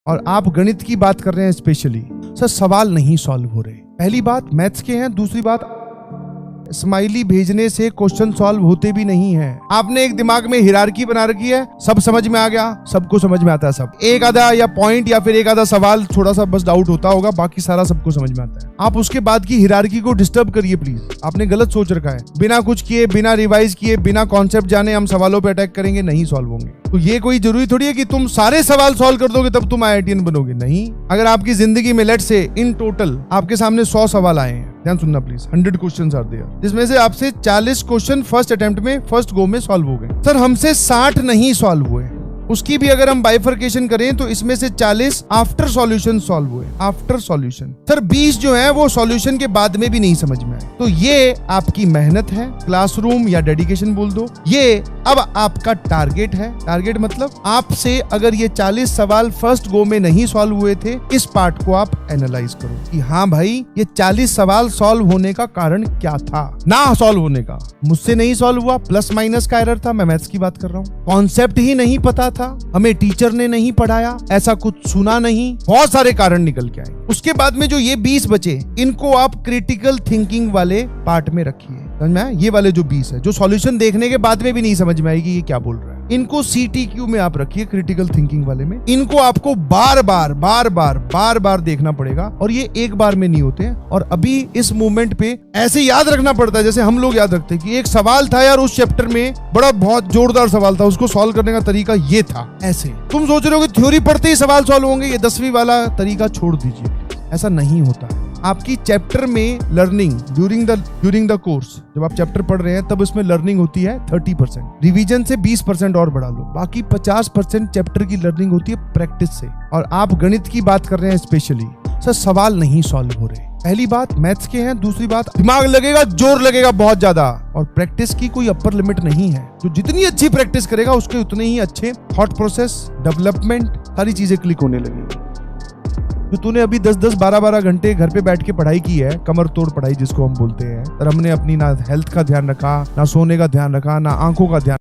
और आप गणित की बात कर रहे हैं स्पेशली। सर सवाल नहीं सॉल्व हो रहे। पहली बात मैथ्स के हैं, दूसरी बात स्माइली भेजने से क्वेश्चन सॉल्व होते भी नहीं है। आपने एक दिमाग में हिरार्की बना रखी है, सब समझ में आ गया, सबको समझ में आता है सब। एक आधा या पॉइंट या फिर एक आधा सवाल थोड़ा सा बस डाउट होता होगा, बाकी सारा सबको समझ में आता है। आप उसके बाद की हिरार्की को डिस्टर्ब करिए प्लीज। आपने गलत सोच रखा है। बिना कुछ किए, बिना रिवाइज किए, बिना कॉन्सेप्ट जाने हम सवालों पे अटैक करेंगे, नहीं सॉल्व होंगे। तो ये कोई जरूरी थोड़ी है कि तुम सारे सवाल सॉल्व कर दोगे तब तुम IITian बनोगे। नहीं, अगर आपकी जिंदगी में लेट से इन टोटल आपके सामने 100 सवाल आए हैं, ध्यान सुनना प्लीज, 100 क्वेश्चंस आर देयर, जिसमें से आपसे 40 क्वेश्चन फर्स्ट अटेम्प्ट में, फर्स्ट गो में सॉल्व हो गए। सर हमसे 60 नहीं सॉल्व हुए। उसकी भी अगर हम बाइफर्केशन करें तो इसमें से 40 आफ्टर सॉल्यूशन सॉल्व हुए, आफ्टर सॉल्यूशन। सर 20 जो है वो सॉल्यूशन के बाद में भी नहीं समझ में आए। तो ये आपकी मेहनत है, क्लासरूम या डेडिकेशन बोल दो। ये अब आपका टारगेट है। टारगेट मतलब आपसे अगर ये 40 सवाल फर्स्ट गो में नहीं सॉल्व हुए थे, इस पार्ट को आप एनालाइज करो कि हाँ भाई ये 40 सवाल सॉल्व होने का कारण क्या था। ना सॉल्व होने का, मुझसे नहीं सॉल्व हुआ, प्लस माइनस का एरर था, मैं मैथ्स की बात कर रहा हूँ। कॉन्सेप्ट ही नहीं पता था, हमें टीचर ने नहीं पढ़ाया, ऐसा कुछ सुना नहीं, बहुत सारे कारण निकल के आए। उसके बाद में जो ये 20 बचे, इनको आप क्रिटिकल थिंकिंग वाले पार्ट में रखिए। समझ में आया? ये वाले जो 20 है, जो सॉल्यूशन देखने के बाद में भी नहीं समझ में आएगी ये क्या बोल रहा है, इनको CTQ में आप रखिए, क्रिटिकल थिंकिंग वाले में। इनको आपको बार बार देखना पड़ेगा, और ये एक बार में नहीं होते हैं। और अभी इस मूवमेंट पे ऐसे याद रखना पड़ता है जैसे हम लोग याद रखते हैं कि एक सवाल था यार उस चैप्टर में, बड़ा बहुत जोरदार सवाल था, उसको सॉल्व करने का तरीका ये था। ऐसे तुम सोच रहे हो कि थ्योरी पढ़ते ही सवाल सॉल्व होंगे, ये 10वीं वाला तरीका छोड़ दीजिए, ऐसा नहीं होता है। आपकी चैप्टर में लर्निंग ड्यूरिंग द कोर्स, जब आप चैप्टर पढ़ रहे हैं तब उसमें लर्निंग होती है 30%, रिवीजन से 20% और बढ़ा लो, बाकी 50% चैप्टर की लर्निंग होती है प्रैक्टिस से। और आप गणित की बात कर रहे हैं स्पेशली। सर सवाल नहीं सॉल्व हो रहे। पहली बात मैथ्स के हैं, दूसरी बात दिमाग लगेगा, जोर लगेगा बहुत ज्यादा, और प्रैक्टिस की कोई अपर लिमिट नहीं है। जो जितनी अच्छी प्रैक्टिस करेगा उसके उतने ही अच्छे थॉट प्रोसेस, डेवलपमेंट, सारी चीजें क्लिक होने लगेंगी। जो तूने अभी 10-10, 12-12 घंटे घर पे बैठ के पढ़ाई की है, कमर तोड़ पढ़ाई जिसको हम बोलते हैं, पर हमने अपनी ना हेल्थ का ध्यान रखा, ना सोने का ध्यान रखा, ना आंखों का ध्यान